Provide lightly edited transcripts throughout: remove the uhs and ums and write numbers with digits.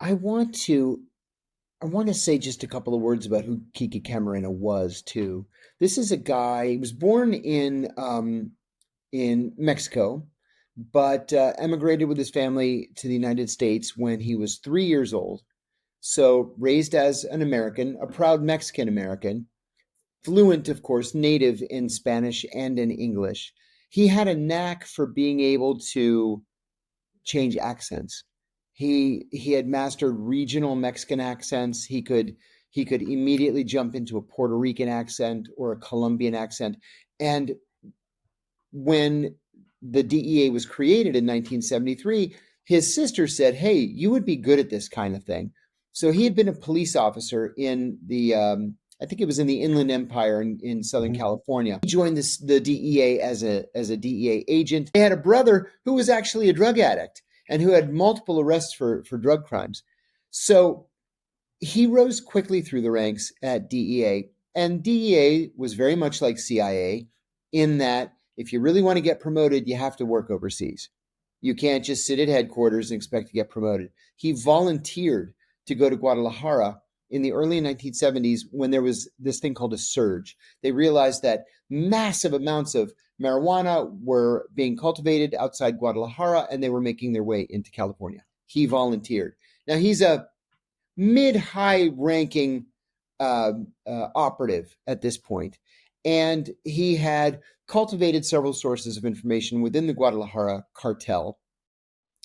I want to I want to say just a couple of words about who Kiki Camarena was too. This is a guy. He was born in Mexico, but emigrated with his family to the United States when he was 3 years old. So raised as an American, a proud Mexican American, fluent, of course, native in Spanish and in English. He had a knack for being able to change accents. He had mastered regional Mexican accents. He could immediately jump into a Puerto Rican accent or a Colombian accent. And when the DEA was created in 1973, his sister said, "Hey, you would be good at this kind of thing." So he had been a police officer in I think it was in the Inland Empire in Southern Mhm. California. He joined the DEA as a DEA agent. They had a brother who was actually a drug addict and who had multiple arrests for drug crimes. So he rose quickly through the ranks at DEA, and DEA was very much like CIA in that if you really want to get promoted, you have to work overseas. You can't just sit at headquarters and expect to get promoted. He volunteered to go to Guadalajara in the early 1970s when there was this thing called a surge. They realized that massive amounts of marijuana were being cultivated outside Guadalajara and they were making their way into California. He volunteered. Now, he's a mid-high ranking operative at this point, and he had cultivated several sources of information within the Guadalajara cartel.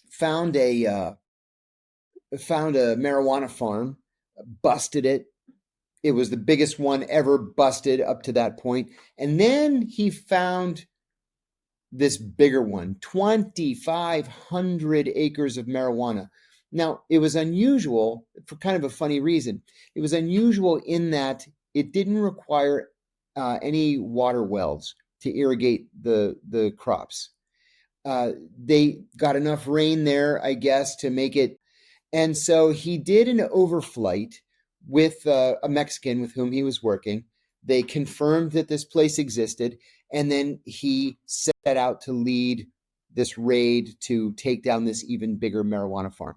Found a marijuana farm, busted it. It was the biggest one ever busted up to that point, and then he found this bigger one, 2,500 acres of marijuana. Now, it was unusual for kind of a funny reason. It was unusual in that it didn't require any water wells to irrigate the crops. They got enough rain there, I guess, to make it. And so he did an overflight with a Mexican with whom he was working. They confirmed that this place existed, and then he set out to lead this raid to take down this even bigger marijuana farm.